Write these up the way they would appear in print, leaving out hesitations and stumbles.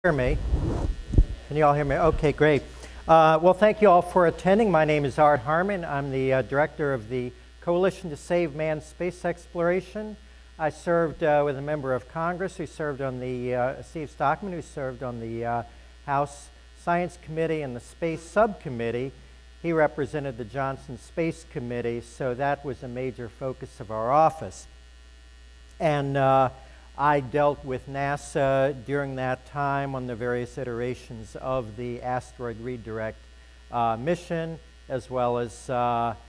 Hear me? Can you all hear me? Okay, great. Well, thank you all for attending. My name is Harman. I'm the director of the Coalition to Save Manned Space Exploration. I served with a member of Congress who served on the, Steve Stockman, who served on the House Science Committee and the Space Subcommittee. He represented the Johnson Space Committee, so that was a major focus of our office. And I dealt with NASA during that time on the various iterations of the Asteroid redirect mission, as well as other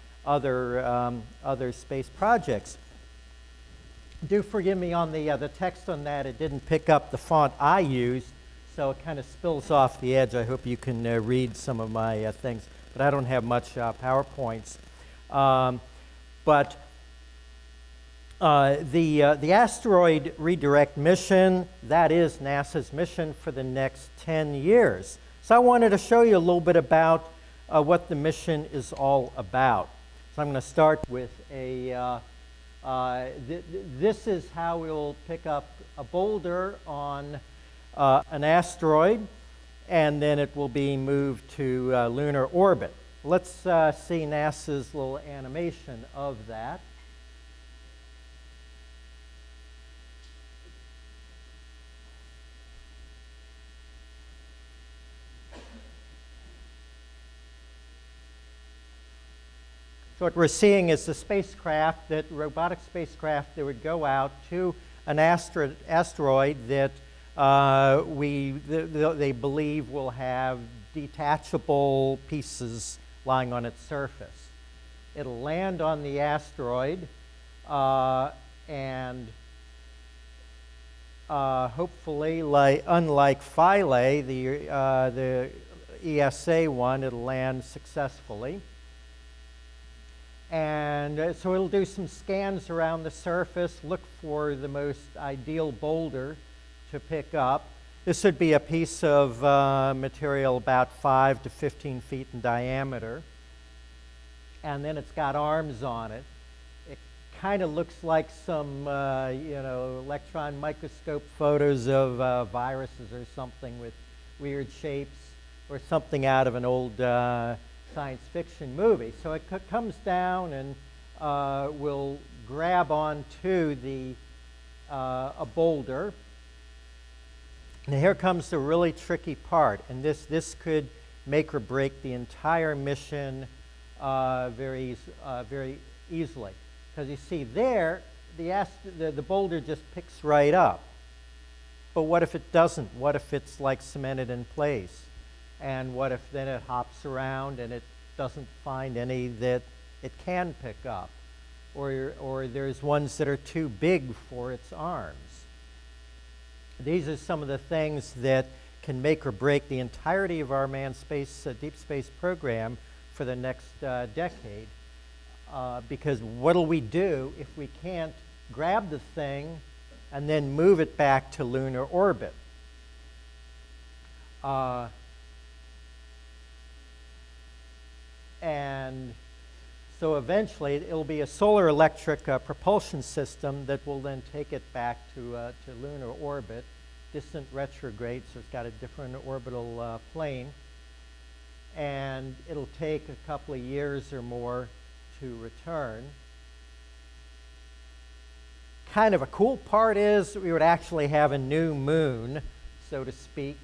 space projects. Do forgive me on the text on that. It didn't pick up the font I used, so it kind of spills off the edge. I hope you can read some of my things, but I don't have much PowerPoints. The Asteroid redirect mission, that is NASA's mission for the next 10 years. So I wanted to show you a little bit about what the mission is all about. So I'm going to start with this is how we'll pick up a boulder on an asteroid, and then it will be moved to lunar orbit. Let's see NASA's little animation of that. So what we're seeing is the spacecraft, robotic spacecraft that would go out to an asteroid that they believe will have detachable pieces lying on its surface. It'll land on the asteroid and hopefully, unlike Philae, the ESA one, it'll land successfully. And so it'll do some scans around the surface, look for the most ideal boulder to pick up. This would be a piece of material about 5 to 15 feet in diameter. And then it's got arms on it. It kind of looks like some electron microscope photos of viruses or something with weird shapes, or something out of an old science fiction movie. So it comes down and will grab onto a boulder. And here comes the really tricky part, and this could make or break the entire mission very easily. Because you see there, the boulder just picks right up. But what if it doesn't? What if it's like cemented in place? And what if then it hops around and it doesn't find any that it can pick up? Or there's ones that are too big for its arms. These are some of the things that can make or break the entirety of our manned space, deep space program for the next decade. Because what'll we do if we can't grab the thing and then move it back to lunar orbit? And so eventually it'll be a solar electric propulsion system that will then take it back to lunar orbit, distant retrograde, so it's got a different orbital plane. And it'll take a couple of years or more to return. Kind of a cool part is we would actually have a new moon, so to speak.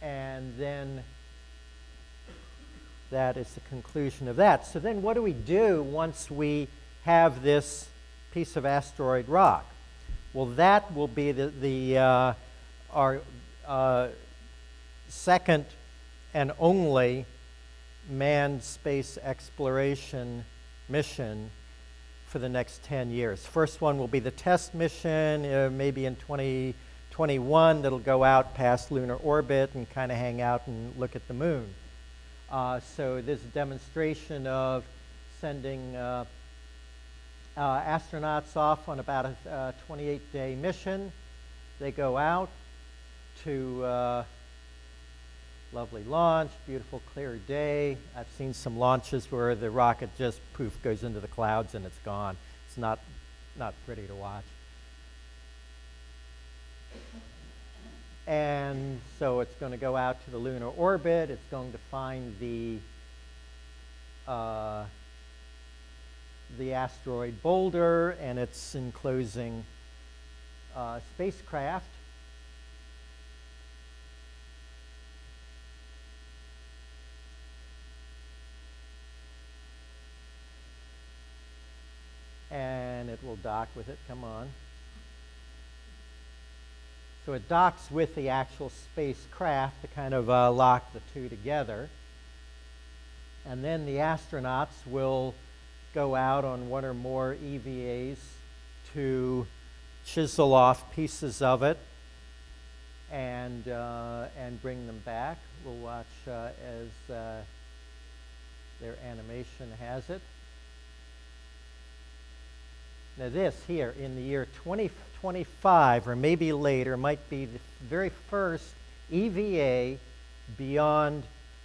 And then that is the conclusion of that. So then what do we do once we have this piece of asteroid rock? Well, that will be our second and only manned space exploration mission for the next 10 years. First one will be the test mission, maybe in 2021, that'll go out past lunar orbit and kind of hang out and look at the moon. So this is a demonstration of sending astronauts off on about a 28-day mission. They go out to lovely launch, beautiful clear day. I've seen some launches where the rocket just poof goes into the clouds and it's gone. It's not pretty to watch. And so it's going to go out to the lunar orbit. It's going to find the asteroid boulder and its enclosing spacecraft. And it will dock with it. Come on. So it docks with the actual spacecraft to kind of lock the two together. And then the astronauts will go out on one or more EVAs to chisel off pieces of it and bring them back. We'll watch as their animation has it. Now this here in the year 2025 or maybe later might be the very first EVA beyond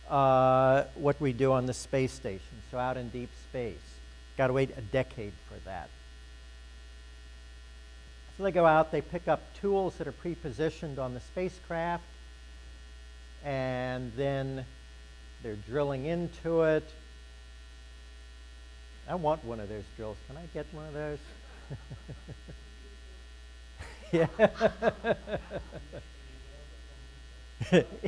what we do on the space station, so out in deep space. Got to wait a decade for that. So they go out, they pick up tools that are pre-positioned on the spacecraft, and then they're drilling into it. I want one of those drills. Can I get one of those? Yeah.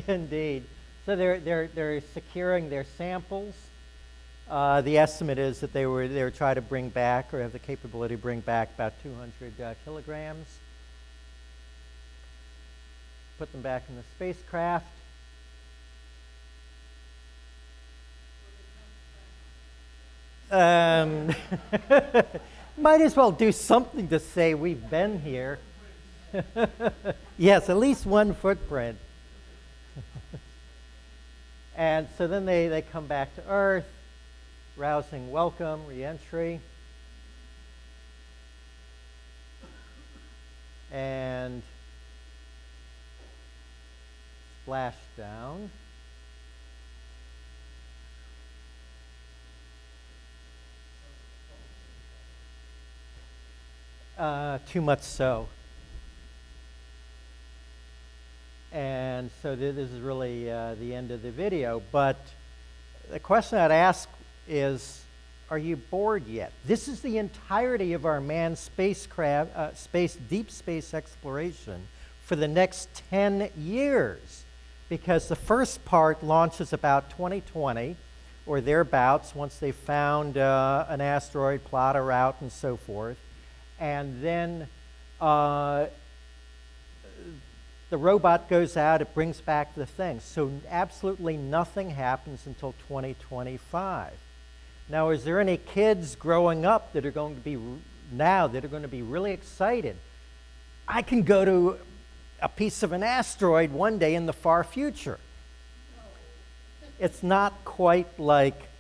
Indeed. So they're securing their samples. The estimate is that they were trying to bring back or have the capability to bring back about 200 kilograms. Put them back in the spacecraft. Might as well do something to say we've been here. Yes, at least one footprint. And so then they come back to Earth, rousing welcome, re-entry. And splash down. Too much so. And so this is really the end of the video. But the question I'd ask is, are you bored yet? This is the entirety of our manned spacecraft, deep space exploration for the next 10 years. Because the first part launches about 2020 or thereabouts once they found an asteroid, plot a route, and so forth. And then the robot goes out, it brings back the thing. So absolutely nothing happens until 2025. Now, is there any kids growing up that are going to be really excited? I can go to a piece of an asteroid one day in the far future. It's not quite like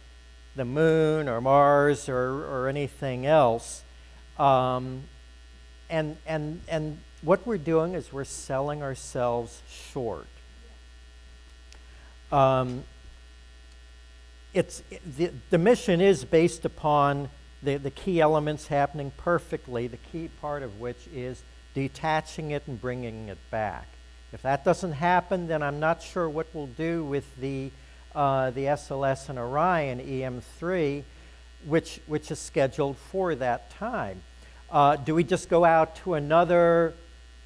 the moon or Mars or anything else. And what we're doing is we're selling ourselves short. The mission is based upon the key elements happening perfectly, the key part of which is detaching it and bringing it back. If that doesn't happen, then I'm not sure what we'll do with the SLS and Orion EM3, which is scheduled for that time. Do we just go out to another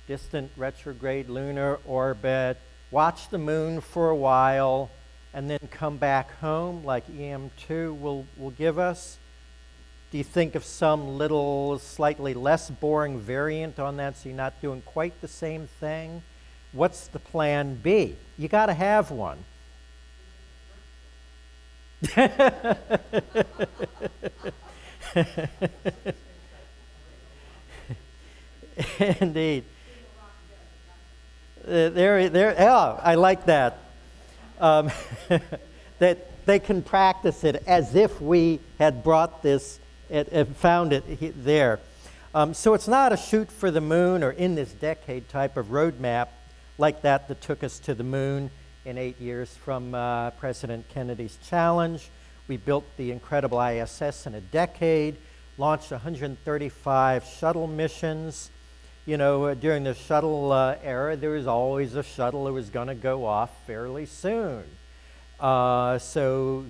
distant retrograde lunar orbit, watch the moon for a while, and then come back home like EM2 will give us? Do you think of some little slightly less boring variant on that so you're not doing quite the same thing? What's the plan B? You got to have one. Indeed. I like that. That they can practice it as if we had brought this and found it there. So it's not a shoot for the moon or in this decade type of roadmap like that took us to the moon in 8 years from President Kennedy's challenge. We built the incredible ISS in a decade, launched 135 shuttle missions, during the shuttle era, there was always a shuttle that was going to go off fairly soon. So,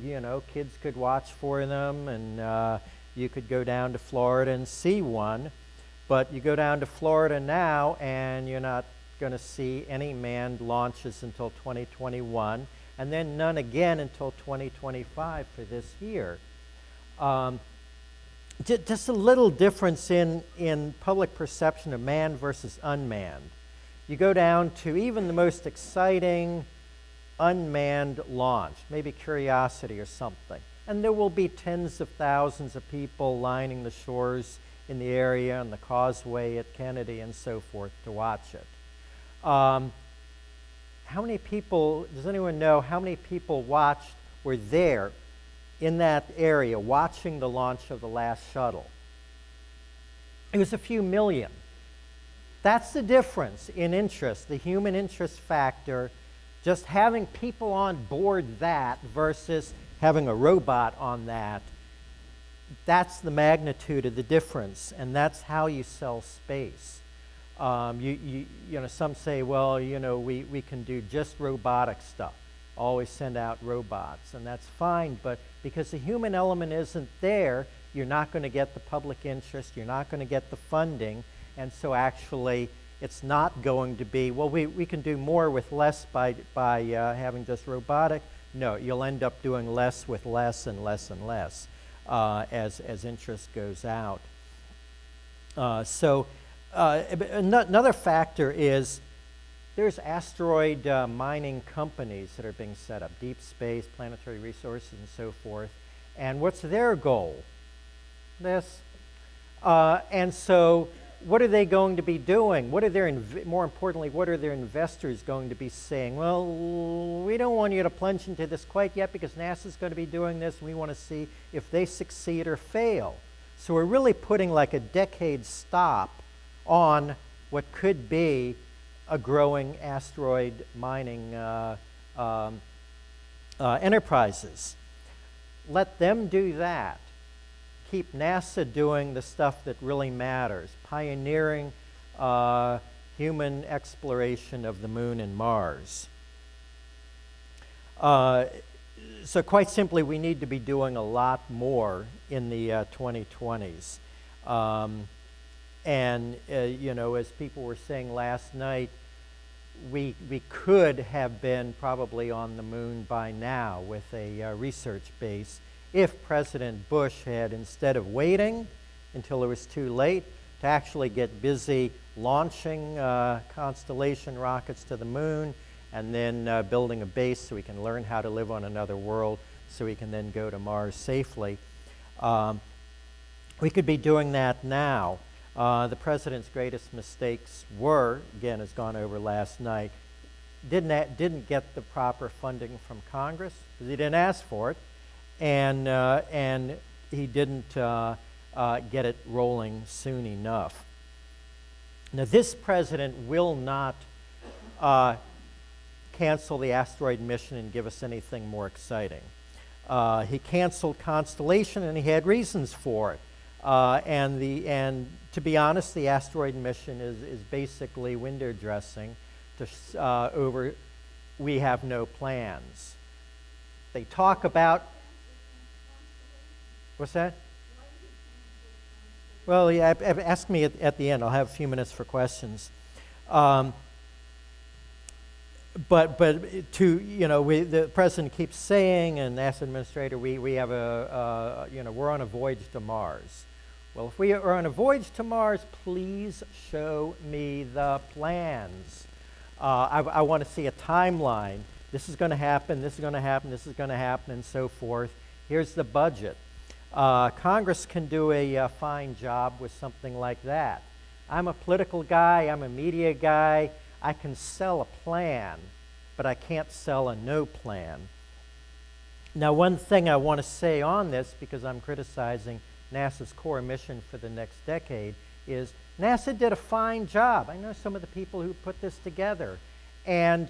kids could watch for them, and you could go down to Florida and see one. But you go down to Florida now, and you're not going to see any manned launches until 2021, and then none again until 2025 for this year. Just a little difference in public perception of manned versus unmanned. You go down to even the most exciting unmanned launch, maybe Curiosity or something, and there will be tens of thousands of people lining the shores in the area and the causeway at Kennedy and so forth to watch it. How many people, does anyone know how many people were there in that area watching the launch of the last shuttle? It was a few million. That's the difference in interest, the human interest factor, just having people on board that versus having a robot on that. That's the magnitude of the difference, and that's how you sell space. Some say, well, we can do just robotic stuff, always send out robots, and that's fine, but because the human element isn't there, you're not going to get the public interest, you're not going to get the funding, and so actually it's not going to be, well, we can do more with less by having just robotic. No, you'll end up doing less with less and less and less as interest goes out. Another factor is there's asteroid mining companies that are being set up, deep space, planetary resources, and so forth. And what's their goal? This. And so what are they going to be doing? More importantly, what are their investors going to be saying? Well, we don't want you to plunge into this quite yet because NASA's going to be doing this, and we want to see if they succeed or fail. So we're really putting like a decade stop on what could be a growing asteroid mining enterprises. Let them do that. Keep NASA doing the stuff that really matters, pioneering human exploration of the moon and Mars. So quite simply, we need to be doing a lot more in the 2020s. As people were saying last night, we could have been probably on the moon by now with a research base if President Bush had, instead of waiting until it was too late, to actually get busy launching Constellation rockets to the moon and then building a base so we can learn how to live on another world so we can then go to Mars safely. We could be doing that now. The president's greatest mistakes were, again, as gone over last night, didn't get the proper funding from Congress because he didn't ask for it, and he didn't get it rolling soon enough. Now, this president will not cancel the asteroid mission and give us anything more exciting. He canceled Constellation, and he had reasons for it. And to be honest, the asteroid mission is basically window dressing over we have no plans. They talk about, what's that? Well, yeah, ask me at the end. I'll have a few minutes for questions. But the president keeps saying, and NASA administrator, we have we're on a voyage to Mars. Well, if we are on a voyage to Mars, please show me the plans. I want to see a timeline. This is going to happen, this is going to happen, this is going to happen, and so forth. Here's the budget. Congress can do a fine job with something like that. I'm a political guy, I'm a media guy. I can sell a plan, but I can't sell a no plan. Now, one thing I want to say on this, because I'm criticizing NASA's core mission for the next decade, is NASA did a fine job. I know some of the people who put this together. And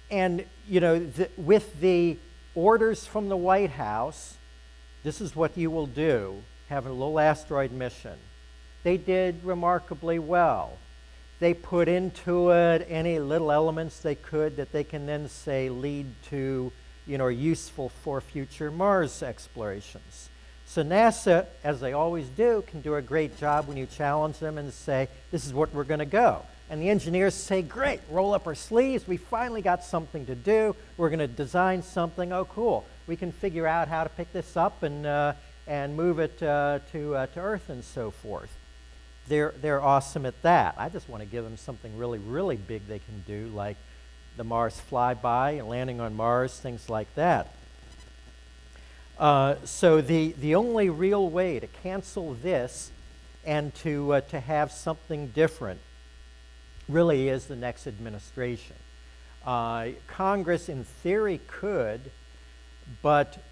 with the orders from the White House, this is what you will do, have a little asteroid mission. they did remarkably well. They put into it any little elements they could that they can then say lead to, are useful for future Mars explorations. So NASA, as they always do, can do a great job when you challenge them and say, this is what we're going to go. And the engineers say, great, roll up our sleeves. We finally got something to do. We're going to design something. Oh, cool. We can figure out how to pick this up and move it to Earth and so forth. They're awesome at that. I just want to give them something really, really big they can do, like the Mars flyby and landing on Mars, things like that. So the only real way to cancel this and to have something different really is the next administration. Congress, in theory, could, but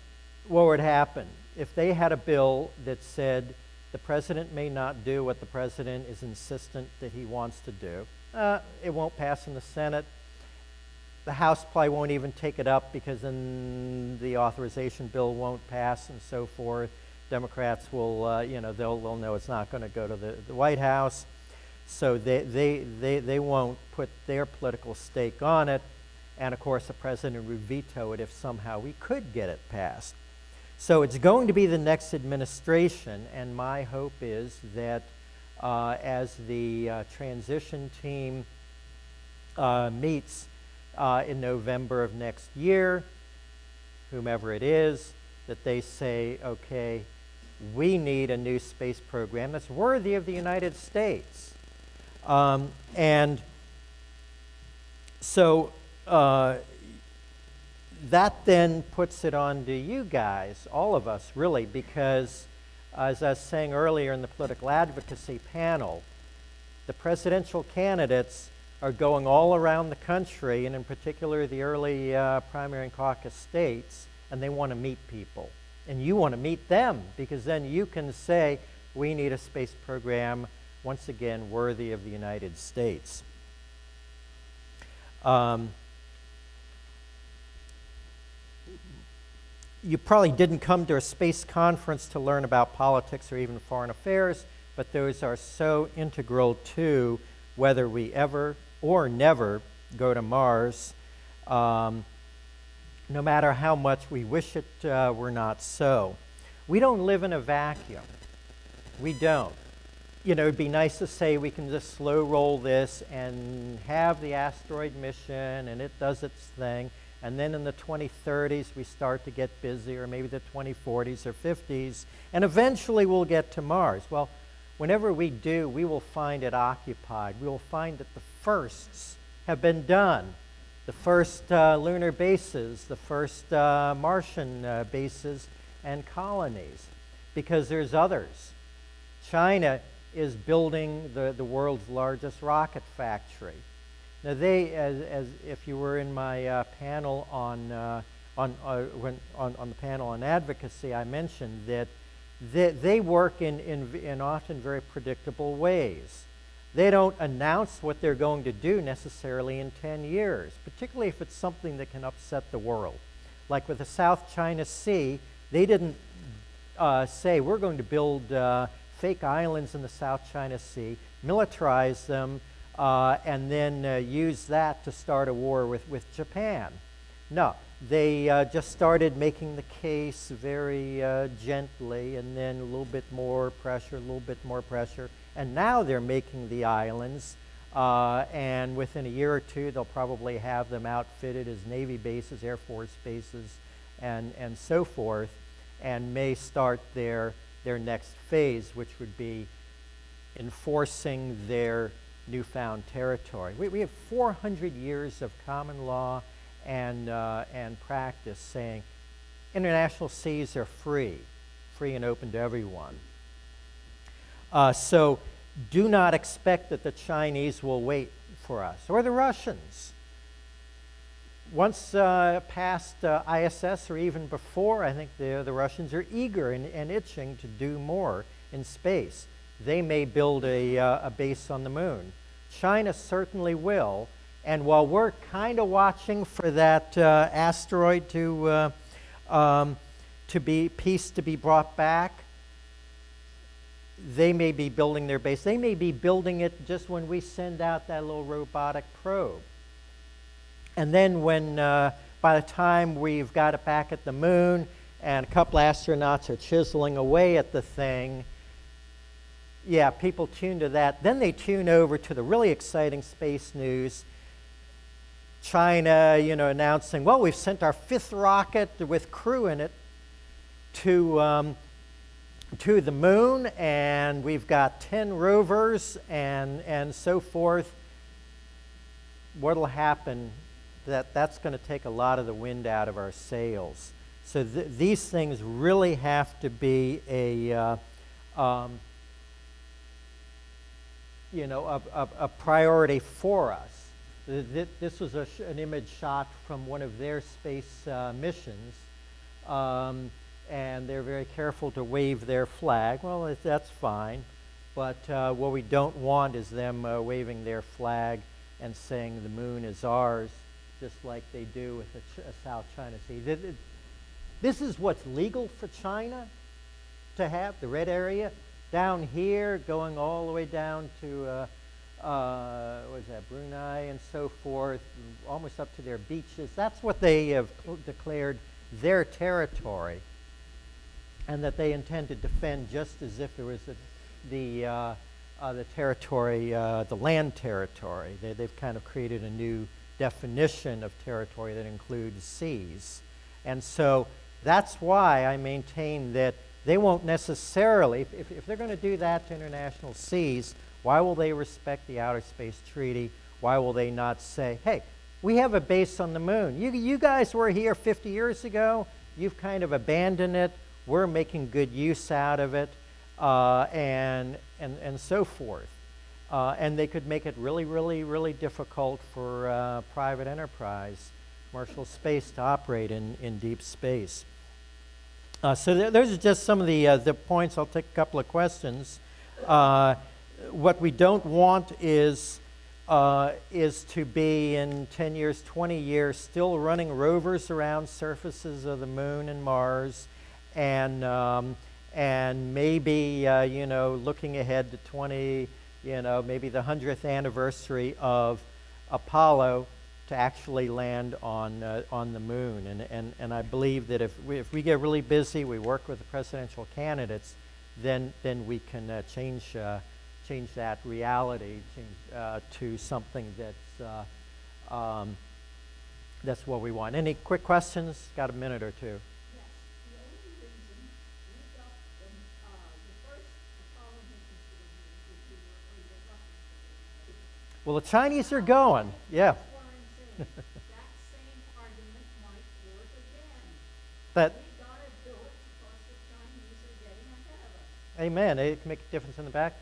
what would happen if they had a bill that said the president may not do what the president is insistent that he wants to do? It won't pass in the Senate. The House probably won't even take it up because then the authorization bill won't pass and so forth. Democrats will, they'll know it's not going to go to the White House. So they won't put their political stake on it. And of course, the president would veto it if somehow we could get it passed. So it's going to be the next administration, and my hope is that as the transition team meets in November of next year, whomever it is, that they say, okay, we need a new space program that's worthy of the United States. And so that then puts it on to you guys, all of us really, because as I was saying earlier in the political advocacy panel, the presidential candidates are going all around the country, and in particular the early primary and caucus states, and they want to meet people. And you want to meet them, because then you can say, we need a space program, once again, worthy of the United States. You probably didn't come to a space conference to learn about politics or even foreign affairs, but those are so integral to whether we ever or never go to Mars, no matter how much we wish it were not so. We don't live in a vacuum. We don't. It'd be nice to say we can just slow roll this and have the asteroid mission and it does its thing, and then in the 2030s we start to get busy, or maybe the 2040s or 50s, and eventually we'll get to Mars. Well, whenever we do, we will find it occupied. We will find that the firsts have been done. The first lunar bases, the first Martian bases and colonies, because there's others. China is building the world's largest rocket factory. Now if you were in my panel on the panel on advocacy, I mentioned that they work in often very predictable ways. They don't announce what they're going to do necessarily in 10 years, particularly if it's something that can upset the world. Like with the South China Sea, they didn't say, we're going to build fake islands in the South China Sea, militarize them, and then use that to start a war with Japan. No, they just started making the case very gently, and then a little bit more pressure, a little bit more pressure, and now they're making the islands, and within a year or two they'll probably have them outfitted as Navy bases, Air Force bases, and so forth, and may start their next phase, which would be enforcing their newfound territory. We have 400 years of common law and practice saying international seas are free and open to everyone. So do not expect that the Chinese will wait for us, or the Russians. Once past ISS or even before, I think the Russians are eager and itching to do more in space. They may build a base on the moon. China certainly will. And while we're kind of watching for that asteroid to be brought back, they may be building their base. They may be building it just when we send out that little robotic probe. And then when, by the time we've got it back at the moon and a couple astronauts are chiseling away at the thing, yeah, people tune to that. Then they tune over to the really exciting space news. China, announcing, well, we've sent our 5th rocket with crew in it to the moon, and we've got 10 rovers and so forth. What'll happen? That's going to take a lot of the wind out of our sails. So these things really have to be a priority for us. This was an image shot from one of their space missions, and they're very careful to wave their flag. Well, that's fine, but what we don't want is them waving their flag and saying the moon is ours, just like they do with the South China Sea. This is what's legal for China to have, the red area. Down here, going all the way down to what is that, Brunei and so forth, almost up to their beaches. That's what they have declared their territory, and that they intend to defend just as if it was the territory, the land territory. They've kind of created a new definition of territory that includes seas. And so that's why I maintain that they won't necessarily, if they're going to do that to international seas, why will they respect the Outer Space Treaty? Why will they not say, hey, we have a base on the moon. You guys were here 50 years ago. You've kind of abandoned it. We're making good use out of it, and so forth. And they could make it really, really, really difficult for private enterprise, commercial space to operate in deep space. So those are just some of the points. I'll take a couple of questions. What we don't want is to be in 10 years, 20 years, still running rovers around surfaces of the moon and Mars, and maybe looking ahead to maybe the 100th anniversary of Apollo to actually land on the moon. And I believe that if we get really busy, we work with the presidential candidates, then we can change that reality to something that's what we want. Any quick questions? Got a minute or two. Well, the Chinese are going, yeah. That same argument might work again. But We got to do it because the Chinese are getting ahead of us. amen. It can make a difference in the back.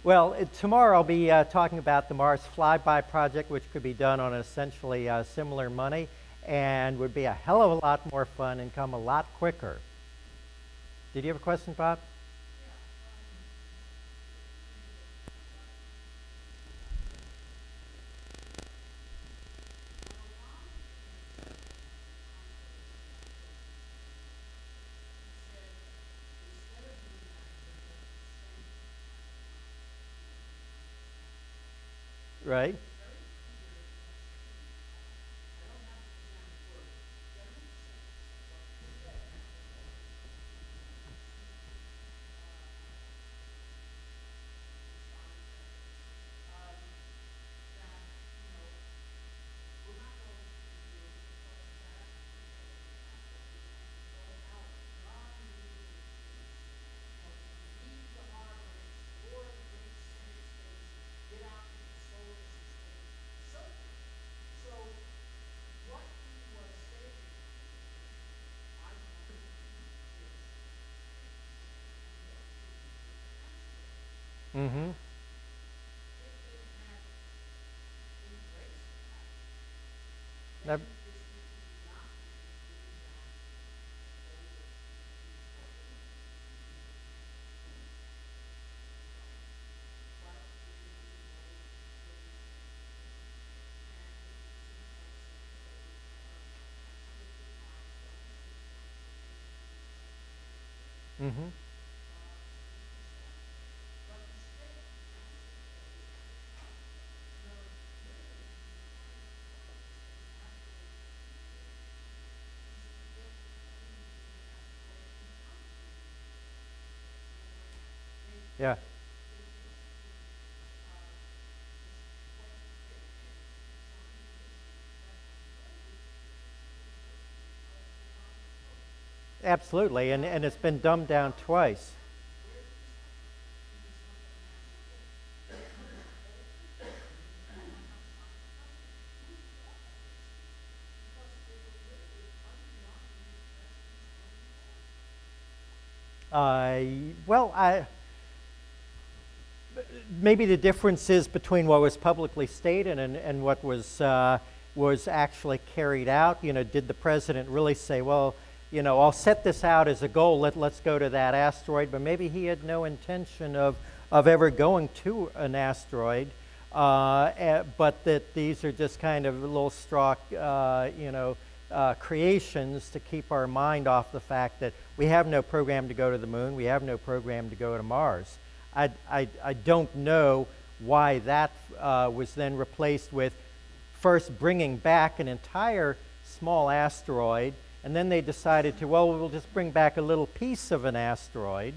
Well, tomorrow I'll be talking about the Mars Flyby project, which could be done on essentially similar money and would be a hell of a lot more fun and come a lot quicker. Did you have a question, Bob? Right. Mm-hmm. Now, Mm-hmm. Yeah. Absolutely, and it's been dumbed down twice. Well, maybe the difference is between what was publicly stated and what was actually carried out. You know, did the president really say, well, you know, I'll set this out as a goal, let's go to that asteroid, but maybe he had no intention of ever going to an asteroid, but that these are just kind of little straw, creations to keep our mind off the fact that we have no program to go to the moon, we have no program to go to Mars. I don't know why that was then replaced with first bringing back an entire small asteroid, and then they decided to, well, we'll just bring back a little piece of an asteroid.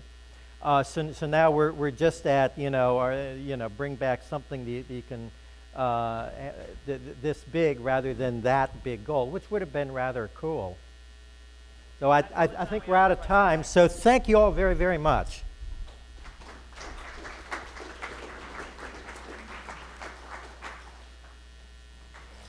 So now we're just at, bring back something that you can, this big rather than that big goal, which would have been rather cool. So I think we're out of time. So thank you all very, very much.